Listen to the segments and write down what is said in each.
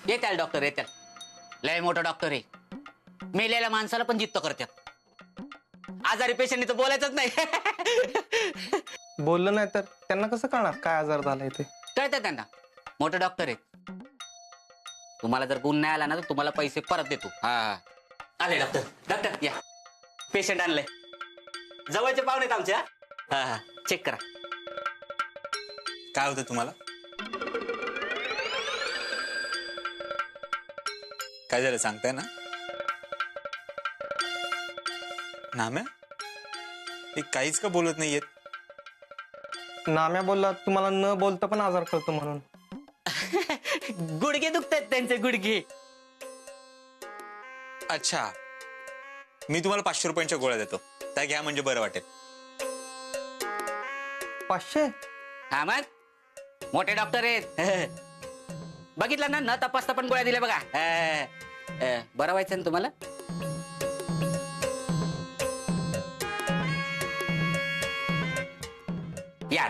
येत्याल doctor येत्याल. लय मोठा doctor आहे. मेलेल्या माणसाला पण जित्त करतात. आजारी पेशंटनी तर बोलायचंच नाही. बोललं नाही तर त्यांना कसं कळणार काय आजार झालाय ते? कळतं त्यांना. मोठे डॉक्टर आहेत. तुम्हाला जर गुण नाही आला ना तर तुम्हाला पैसे परत देतो. हा आले डॉक्टर. डॉक्टर या. पेशंट आणलंय. जवळचे पाहुणे आहेत आमच्या. हा हा चेक करा. काय होतं तुम्हाला? काय झालं सांगताय ना? नाम्या हे काहीच का बोलत नाहीयेत? नाम्या बोलला तुम्हाला न बोलता पण आजार कळतो म्हणून. गुडघे दुखतात त्यांचे गुडघे. अच्छा, मी तुम्हाला 500 रुपयांच्या गोळ्या देतो, त्या घ्या म्हणजे बरं वाटेल. 500? हा मग मोठे डॉक्टर आहेत. बघितलं ना, न तपासता पण गोळ्या दिल्या बघा. बरं व्हायचं ना तुम्हाला. या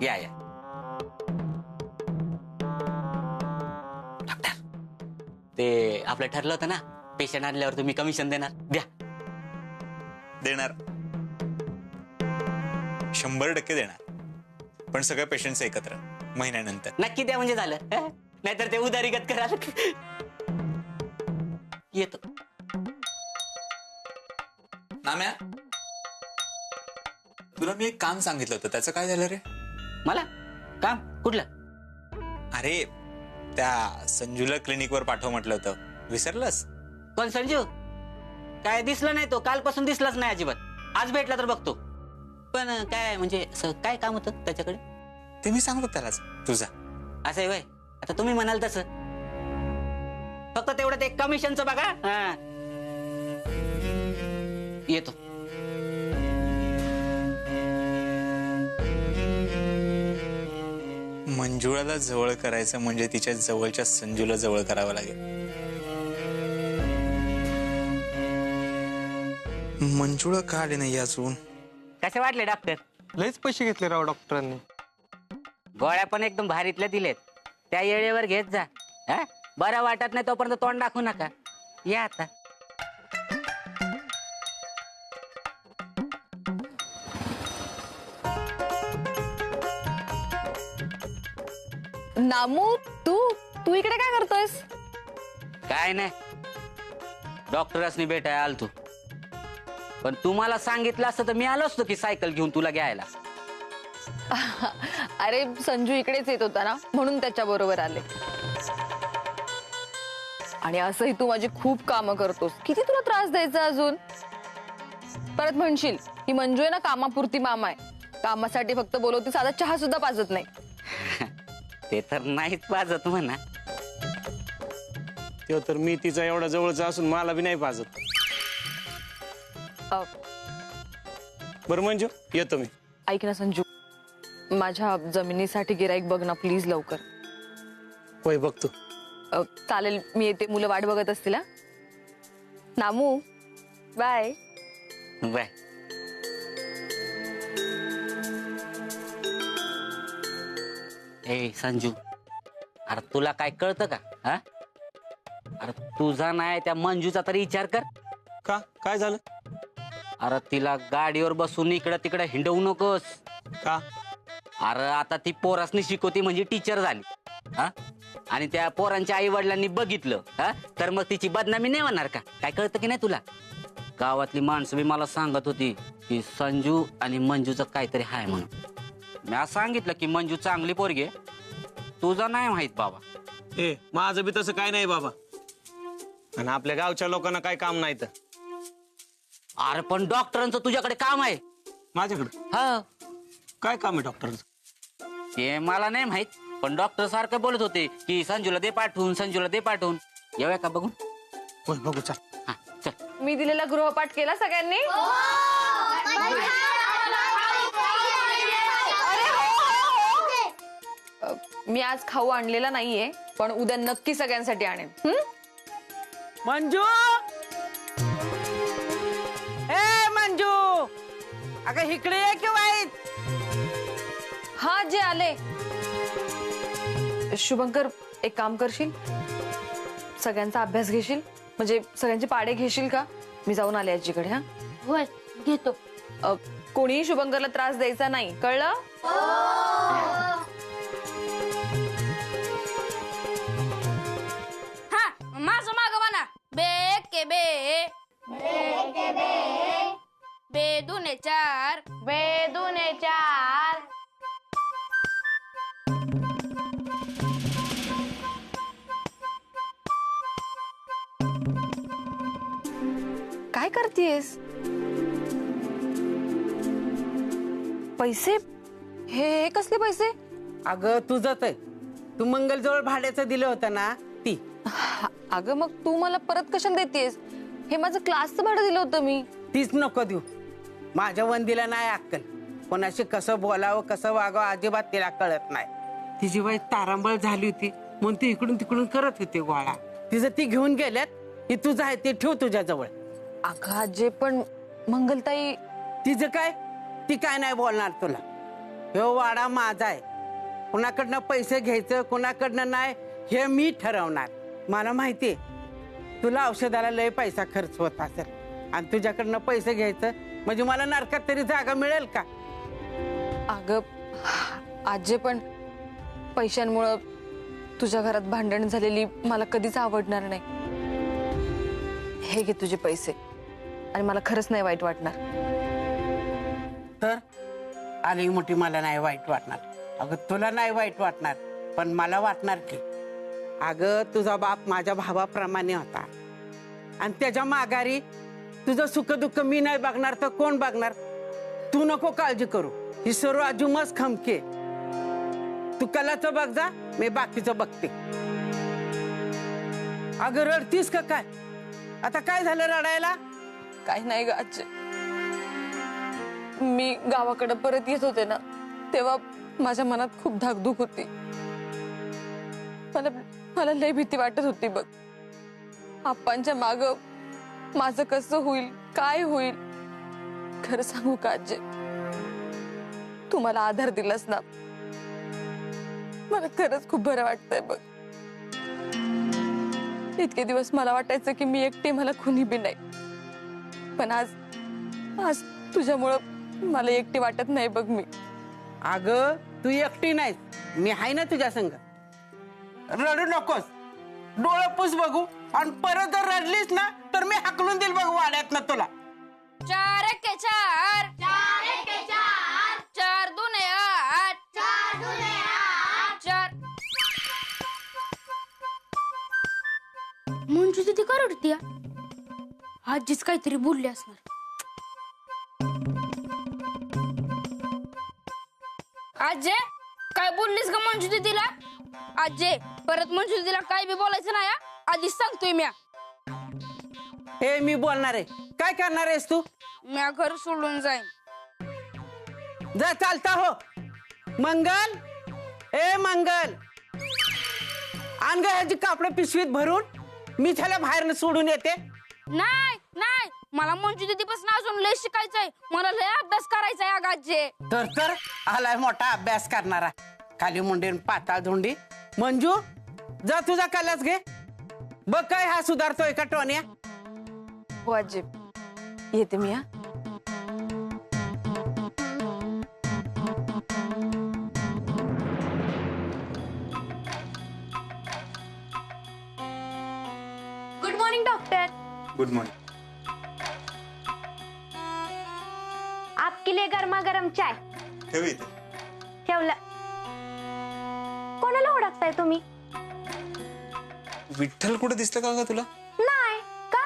या या डॉक्टर, ते आपलं ठरलं होतं ना, पेशंट आणल्यावर तुम्ही कमिशन देणार. द्या. देणार 100% देणार, पण सगळे पेशंट्स एकत्र महिन्यानंतर. नक्की द्या म्हणजे झालं. नाहीतर ते उदारीगत कराल. येतो. नाम्या, तुला मी एक काम सांगितलं होतं, त्याचं काय झालं रे? मला काम कुठलं? अरे त्या संजूला क्लिनिकवर पाठव म्हटलं होतं, विसरलंस? कोण संजू? काय दिसलं नाही तो, कालपासून दिसलाच नाही अजिबात. आज भेटला तर बघतो. पण काय म्हणजे काय काम होतं त्याच्याकडे? ते मी सांगतो त्यालाच. तुझा असं आहे वय. आता तुम्ही म्हणाल तसं. फक्त तेवढं ते कमिशनचं बघा. येतो. मंजुळाला जवळ करायचं म्हणजे तिच्या जवळच्या संजूला जवळ करावं लागेल. मंजुळा का आली नाही अजून? कसे वाटले डॉक्टर? लयच पैसे घेतले राव डॉक्टरांनी. गोळ्या पण एकदम भारीतल्या दिलेत. त्या येळेवर घेत जा. बरं वाटत नाही तोपर्यंत तोंड दाखवू नका. या आता. नामू, तू तू इकडे काय करतोयस? काय नाही, डॉक्टरसनी भेटाय आल तू. पण तुम्हाला सांगितलं असतं तर मी आलो असतो की सायकल घेऊन तुला घ्यायला. अरे संजू इकडेच येत होता ना, म्हणून त्याच्या बरोबर आले. आणि असंही तू माझी खूप कामं करतोस. किती तुला त्रास द्यायचा अजून? परत म्हणशील ही मंजू आहे ना कामापुरती मामा आहे. कामासाठी फक्त बोलवती, साधा चहा सुद्धा पाजत नाही. ते तर नाहीच पाजत म्हणा. ते तर मी तिचा एवढा जवळचा असून मला बी नाही पाजत. बरं मंजू, येतो मी. ऐक ना संजू, माझ्या जमिनीसाठी गिराईक बघ ना प्लीज लवकर. होय बघतो. चालेल, मी येते. मुलं वाट बघत असतील. नामू बाय. बाय. ए संजू, अरे तुला काय कळतं का? हा, अरे तुझा नाही त्या मंजूचा तरी विचार कर. का काय झालं? अरे तिला गाडीवर बसून इकडं तिकडं हिंडवू नकोस. का? अरे आता ती पोरासनी शिकवती म्हणजे टीचर झाली. हा, आणि त्या पोरांच्या आई वडिलांनी बघितलं तर मग तिची बदनामी नाही होणार का? काय कळतं की नाही तुला? गावातली माणसं बी मला सांगत होती की संजू आणि मंजूचं काहीतरी हाय म्हणून. मी सांगितलं की मंजू चांगली पोरगी आहे. तुझं नाही माहित बाबा. ए माझं बी तसं काय नाही बाबा. आणि आपल्या गावच्या लोकांना काय काम नाही तर. अरे पण डॉक्टरांचं तुझ्याकडे काम आहे. माझ्याकडे हा, काय काम आहे डॉक्टरचं? ते मला नाही माहित, पण डॉक्टर सारखं बोलत होते की संजूला दे पाठवून, संजूला दे पाठवून. येऊया का बघून? होय बघू चल. हा चल. मी दिलेला गृहपाठ केला सगळ्यांनी? अरे हो. मी आज खाऊ आणलेला नाहीये, पण उद्या नक्की सगळ्यांसाठी आणेन. मंजू, ए मंजू, अगं इकडे ये की वाईट. हा जे आले. शुभंकर एक काम करशील, सगळ्यांचा अभ्यास घेशील, म्हणजे सगळ्यांचे पाडे घेशील का? मी जाऊन आले आजीकडे. हा होय घेतो. कोणीही शुभंकरला त्रास द्यायचा नाही, कळलं? हा माझं माग म्हणा. बे के बे बे दुने चार, बे दुने चार. काय करतेस? पैसे? हे कसले पैसे? अगं तुझंच आहे. तू मंगलजवळ भाड्याचं दिलं होतं ना ती. अगं मग तू मला परत कशाला देतेस? हे माझं क्लासचं भाडं दिलं होतं मी. तीच नको देऊ. माझ्या वंदीला नाही अक्कल. कोणाशी कसं बोलावं कसं वागावं अजिबात तिला कळत नाही. तिची वय तारांबळ झाली होती म्हणून ती इकडून तिकडून करत होती गोळा. तिचं ती घेऊन गेल्यात. ही तुझं आहे ते ठेव तुझ्या जवळ. अगं आजे पण मंगलताई. तिचं काय? ती काय नाही बोलणार तुला. ह्यो वाडा माझा आहे. कुणाकडनं पैसे घ्यायचं कुणाकडनं नाही हे मी ठरवणार. मला माहितीये तुला औषधाला लय पैसा खर्च होत असेल आणि तुझ्याकडनं पैसे घ्यायचं म्हणजे मला नरकात तरी जागा मिळेल का? अगं आजे पण पैशांमुळं तुझ्या घरात भांडण झालेली मला कधीच आवडणार नाही. हे घे तुझे पैसे आणि मला खरंच नाही वाईट वाटणार. तर आली मोठी मला नाही वाईट वाटणार. अगं तुला नाही वाईट वाटणार पण मला वाटणार की. अगं तुझा बाप माझ्या भावाप्रमाणे होता आणि त्याच्या माघारी तुझं सुख दुःख मी नाही बघणार तर कोण बघणार? तू नको काळजी करू. ही सर्व अजुमच खमके. तू कलाचं बघ जा, मी बाकीचं बघते. अगं रडतीस का काय? आता काय झालं रडायला? काही नाही ग आजे. मी गावाकडे परत येत होते ना तेव्हा माझ्या मनात खूप धाकधूक होती. मला लय भीती वाटत होती बघ. आप्पांच्या माग माझं कसं होईल काय होईल. खरं सांगू का आजे, तू मला आधार दिलास ना मला खरंच खूप बरं वाटतंय बघ. इतके दिवस मला वाटायचं की मी एकटी, मला कुणी बी नाही. पण आज तुझ्यामुळं मला एकटी वाटत नाही बघ मी. अगं तू एकटी नाहीस, मी आहे ना तुझ्या संग. रडू नकोस. डोळं पुस बघू आणि परत जर रडलीस ना तर मी हाकलून देईल बघ वाड्यात ना तुला. चार एके चार, चार एके चार, चार दुने आठ, चार दुने आठ, चार. मंजू तिथे का रडती? आजीच काहीतरी बोलली असणार. आजे काय बोललीस का मंजू दीदीला? आजे परत मंजू दीदीला काय बी बोलायचं नाही हा? आधीच सांगतोय म्या. हे मी बोलणार आहे. काय करणार आहेस तू? म्या घर सोडून जाईन. जा चालता हो. मंगल, ए मंगल, आण ग ह्याची कापड पिशवीत भरून. मी त्याला बाहेर सोडून येते. नाही नाही मला मंजू दीदीपासून अजून लय शिकायचंय. मला लय अभ्यास करायचाय आगाजे. तर आलाय मोठा अभ्यास करणारा. खाली मुंडीन पाताळ धुंडी. मंजू जा तुझा कलास घे. बघ काय हा सुधारतोय का टोन्या. हो आजी येते मी. हा good morning doctor. Good morning. आपके लिए गरमा गरम चाय ठेव इथे. ठेवलं. कोणाला ओळखताय तुम्ही? विठ्ठल कुठे दिसलं का ग तुला? नाही का?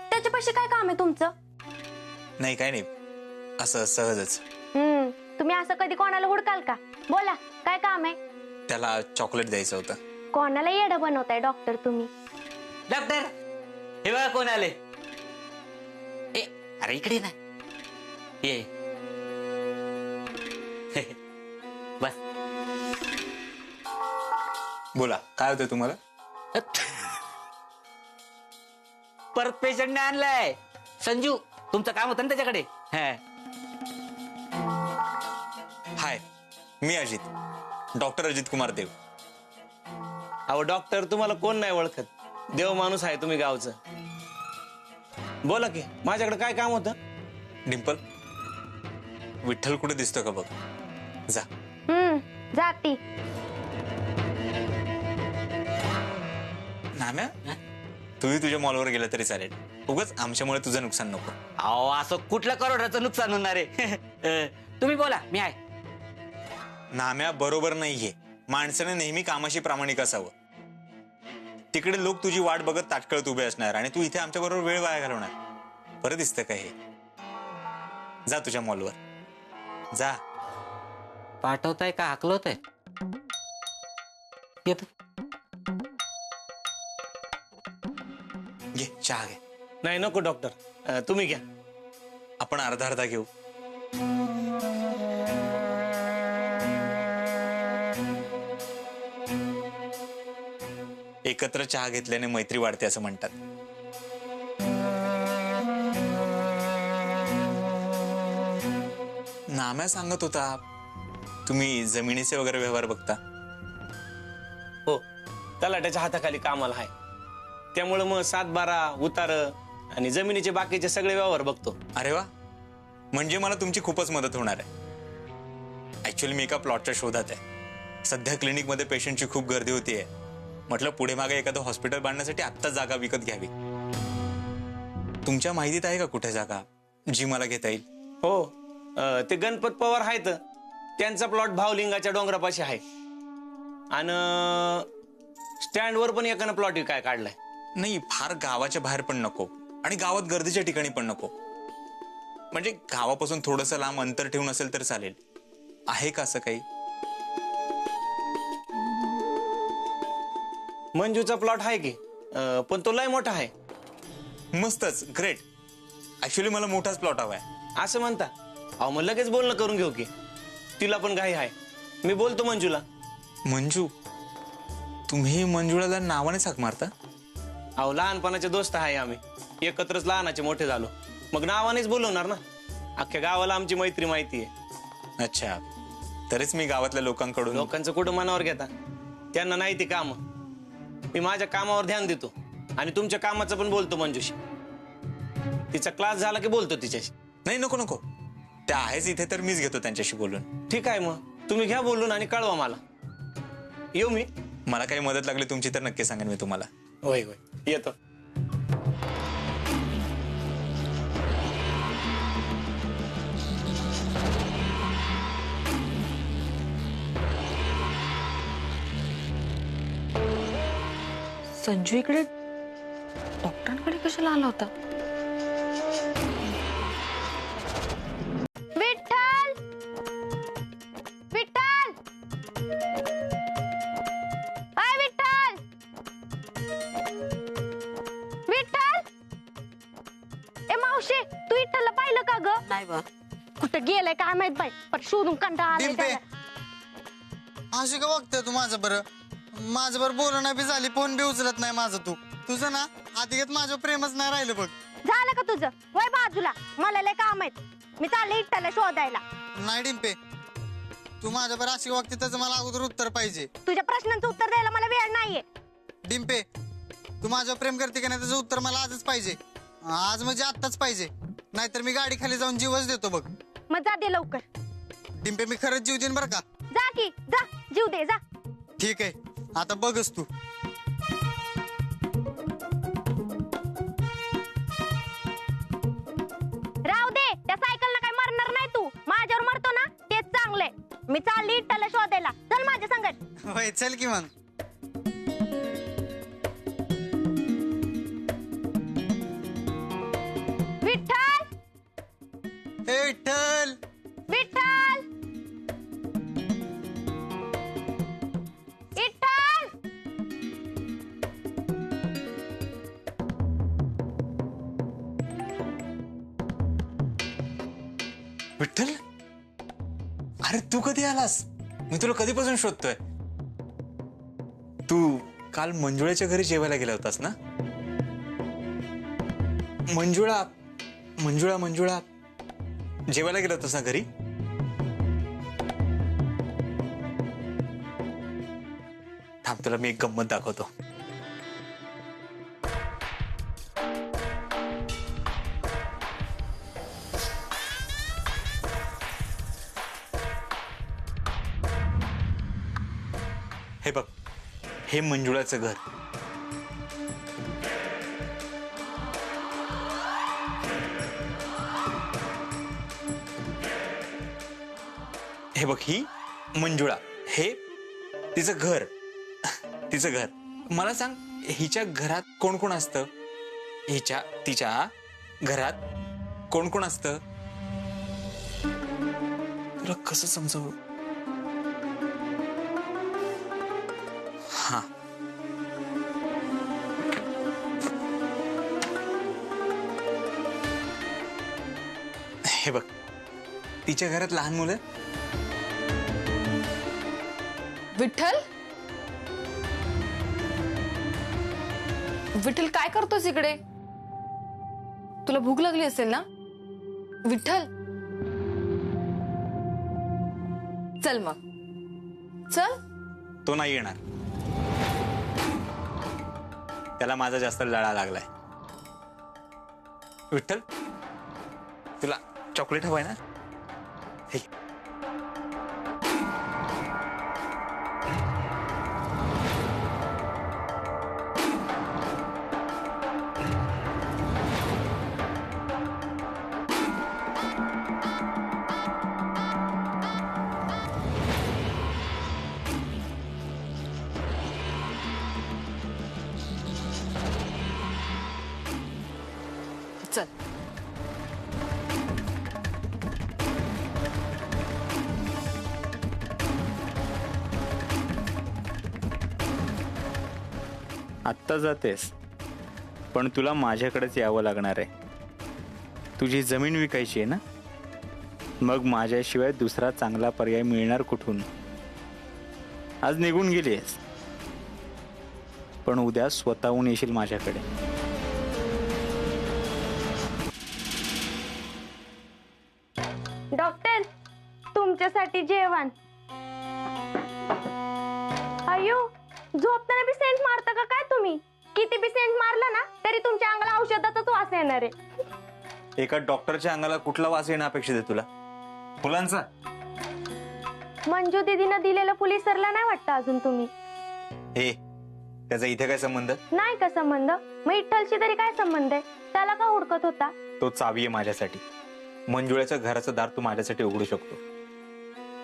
त्याच्यापाशी काय काम आहे तुमचं? नाही काय नाही, असं सहजच. तुम्ही असं कधी कोणाला हुडकाल का? बोला काय काम आहे? त्याला चॉकलेट द्यायचं होतं. कोणाला येडं बनवताय डॉक्टर तुम्ही? डॉक्टर हे बघा कोण आले. ए अरे इकडे ना ये. बस. बोला काय होतं तुम्हाला? परत पेशंटने आणलाय. संजू तुमचं काम होतं ना त्याच्याकडे. हाय, मी अजित, डॉक्टर अजित कुमार देव. अहो डॉक्टर, तुम्हाला कोण नाही ओळखत, देव माणूस आहे तुम्ही गावचं. बोला की, माझ्याकडे काय काम होतं? डिंपल, विठ्ठल कुठे दिसतो का बघ. जा. जाती. नाम्या, तूही तुझ्या मॉलवर गेलं तरी चालेल. उगाच आमच्यामुळे तुझं नुकसान नको. अहो असं कुठलं करोडाचं नुकसान होणार आहे? तुम्ही बोला, मी आहे. नाम्या, बरोबर नाहीये. माणसाने नेहमी कामाशी प्रामाणिक असावं. तिकडे लोक तुझी वाट बघत ताटकळत उभे असणार आणि तू इथे आमच्या बरोबर वेळ वाया घालवणार. बरं दिसतं का हे? जा तुझ्या मॉलवर जा. पाठवताय का हाकलवताय? येतो. घे चहा घे. नाही नको डॉक्टर, तुम्ही घ्या. आपण अर्धा अर्धा घेऊ. एकत्र चहा घेतल्याने मैत्री वाढते असं म्हणतात. नाम्या सांगत होता तुम्ही जमिनीचे वगैरे व्यवहार बघता. हो, तलाट्याच्या हाताखाली कामाला आहे, त्यामुळे मग 7-12 उतार आणि जमिनीचे बाकीचे सगळे व्यवहार बघतो. अरे वा, म्हणजे मला तुमची खूपच मदत होणार आहे. ऍक्च्युअली मी एका प्लॉटच्या शोधात आहे. सध्या क्लिनिकमध्ये पेशंटची खूप गर्दी होतीये. म्हटलं पुढे मागे एखादं हॉस्पिटल बांधण्यासाठी आत्ता जागा विकत घ्यावी. तुमच्या माहितीत आहे का कुठे जागा जी मला घेता येईल? हो, ते गणपत पवार आहेत, त्यांचा प्लॉट भावलिंगाच्या डोंगरापाशी आहे. आणि स्टँडवर पण एकानं प्लॉट विकाय काढलाय. नाही, फार गावाच्या बाहेर पण नको आणि गावात गर्दीच्या ठिकाणी पण नको. म्हणजे गावापासून थोडंसं लांब अंतर ठेवून असेल तर चालेल. आहे का असं काही? मंजूचा प्लॉट आहे की, पण तो लय मोठा आहे. मस्तच, ग्रेट. ऍक्च्युली मला मोठाच प्लॉट हवाय. असं म्हणता? अहो मग लगेच बोलणं करून घेऊ की, तिला पण घाई आहे. मी बोलतो मंजूला. मंजू? तुम्ही मंजुळाला नावाने हाक मारता? अहो लहानपणाचे दोस्त आहे आम्ही, एकत्रच लहानाचे मोठे झालो, मग नावानेच बोलवणार ना. अख्ख्या गावाला आमची मैत्री माहिती आहे. अच्छा, तरीच मी गावातल्या लोकांकडून. लोकांचं कुठं मनावर घेता, त्यांना नाही ती काम. मी माझ्या कामावर ध्यान देतो आणि तुमच्या कामाचं पण बोलतो मंजूशी. तिचा क्लास झाला की बोलतो तिच्याशी. नाही, नको नको, त्या आहेच इथे तर मीच घेतो त्यांच्याशी बोलून. ठीक आहे, मग तुम्ही घ्या बोलून आणि कळवा मला. येऊ मी? मला काही मदत लागली तुमची तर नक्की सांगेन मी तुम्हाला. होय होय, येतो. संजू इकडे डॉक्टरांकडे कशाला आला होता? विठ्ठल, विठ्ठल, हाय विठ्ठल, विठ्ठल. ए मावशे, तू विठ्ठलला पाहिलं का ग? नाही बा. कुठं गेलाय काय माहित बाई, पण शोधून कंटाळा आलाय डिंपे, त्याला. अशी का बघते तू माझं बरं? माझं बरं बोलणं बी झाली, फोन बी उचलत नाही माझं. तुझं ना आधीगत माझं प्रेमच नाही राहिलं बघ. झालं का तुझं? वय बाजूला, मला लय काम आहेत, मी चालले विठ्ठलला शोधायला. नाही डिंपे, तू माझ्या बरं अशी वागते त्याचं मला अगोदर उत्तर पाहिजे. तुझ्या प्रश्नांचं उत्तर द्यायला मला वेळ नाहीये. डिंपे, तू माझ्यावर प्रेम करते का नाही त्याचं उत्तर मला आजच पाहिजे. आज म्हणजे आत्ताच पाहिजे, नाहीतर मी गाडी खाली जाऊन जीवच देतो बघ. मग जा दे लवकर. डिंपे, मी खरंच जीव देईन बरं का. जा की जा, जीव दे जा. ठीक आहे, आता बघच तू. राहू दे, त्या सायकलला काय मरणार नाही तू. माझ्यावर मरतो ना तेच चांगलंय. मी चालली विठ्ठलला शोधायला. चल माझ्या संगत. होय, चल की मग. विठ्ठल, हे विठ्ठल, विठ्ठल, विठ्ठल. विठ्ठल, अरे तू कधी आलास? मी तुला कधीपासून शोधतोय. तू काल मंजुळाच्या घरी जेवायला गेला होतास ना? मंजुळा मंजुळा मंजुळा जेवायला गेला होतास ना घरी? थांब, तुला मी एक गंमत दाखवतो. हे बघ, हे मंजुळाचं घर. हे बघ, ही मंजुळा, हे तिचं घर. तिचं घर. मला सांग, हिच्या घरात कोण कोण असतं? तिच्या घरात कोण कोण असतं? तुला कसं समजावं? हा, हे बघ, तिच्या घरात लहान मुलं. विठ्ठल, विठ्ठल काय करतोस इकडे? तुला भूक लागली असेल ना? विठ्ठल, चल मग, चल. तो नाही येणार. त्याला माझा जास्त लळा लागलाय. विठ्ठल, तुला चॉकलेट हवंय ना? हे चल. आत्ता जातेस, पण तुला माझ्याकडेच यावं लागणार आहे. तुझी जमीन विकायची आहे ना? मग माझ्याशिवाय दुसरा चांगला पर्याय मिळणार कुठून? आज निघून गेलीस, पण उद्या स्वतःहून येशील माझ्याकडे. डॉक्टर, तुमच्यासाठी जेवण. अयो, झोपताना बी सेंट मारता का काय तुम्ही? किती बी सेंट मारला ना तरी तुमच्या अंगाला औषधाचाच वास येणार आहे. एका डॉक्टरच्या अंगाला कुठला वास येणं अपेक्षित आहे तुला? फुलांचा? मंजू दीदीनं दिलेलं फुल विसरला नाही वाटतं अजून तुम्ही? हे, त्याचा इथे काय संबंध? नाही का संबंध? मग विठ्ठलशी तरी काय संबंध आहे? त्याला का हुडकत होता? तो चावी आहे माझ्यासाठी. मंजुळ्याच्या घराचं दार तू माझ्यासाठी उघडू शकतो.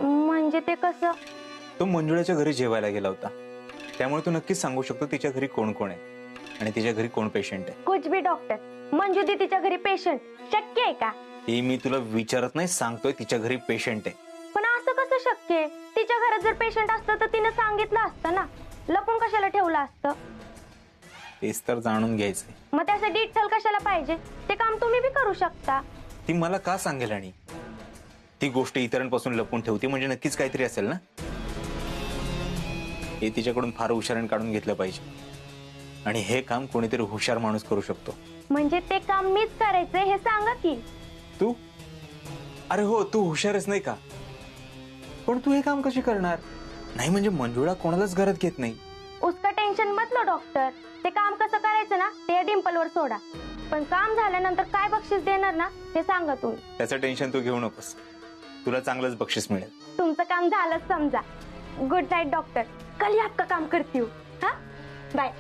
म्हणजे ते कसं? तो मंजुळ्याच्या घरी जेवायला गेला होता, त्यामुळे तू नक्कीच सांगू शकतो तिच्या घरी कोण कोण आहे आणि तिच्या घरी कोण पेशंट आहे. कुछ भी डॉक्टर, मंजू दीदीच्या घरी पेशंट शक्य आहे का? हे मी तुला विचारत नाही, सांगतोय तिच्या घरी पेशंट आहे. पण असं कसं शक्य आहे? तिच्या घरात जर पेशंट असतं तर तिने सांगितलं असतं ना. लपून कशाला ठेवलं असतं? तेच तर जाणून घ्यायचंय. मग त्यासाठी विठ्ठल कशाला पाहिजे? ते काम तुम्ही बी करू शकता. ती मला का सांगेल? आणि ती गोष्ट इतरांपासून लपून ठेवते म्हणजे नक्कीच काहीतरी असेल ना. हे तिच्याकडून फार हुशारीने काढून घेतलं पाहिजे, आणि हे काम कोणीतरी हुशार माणूस करू शकतो. म्हणजे ते काम मीच करायचंय हे सांगा की. तू? अरे हो, तू हुशारच नाही का? पण तू हे काम कशी करणार? नाही म्हणजे मंजुळा कोणालाच घरात घेत नाही. उसका टेन्शन मत लो डॉक्टर. ते काम कसं करायचं ना ते डिंपलवर सोडा. पण काम झाल्यानंतर काय बक्षीस देणार ना हे सांगा तुम्ही. त्याचं टेन्शन तू घेऊ नकोस, तुला चांगलंच बक्षीस मिळेल. तुमचं काम झालंच समजा. Good night doctor. कल ही आपका काम करती हूँ. हाँ, बाय.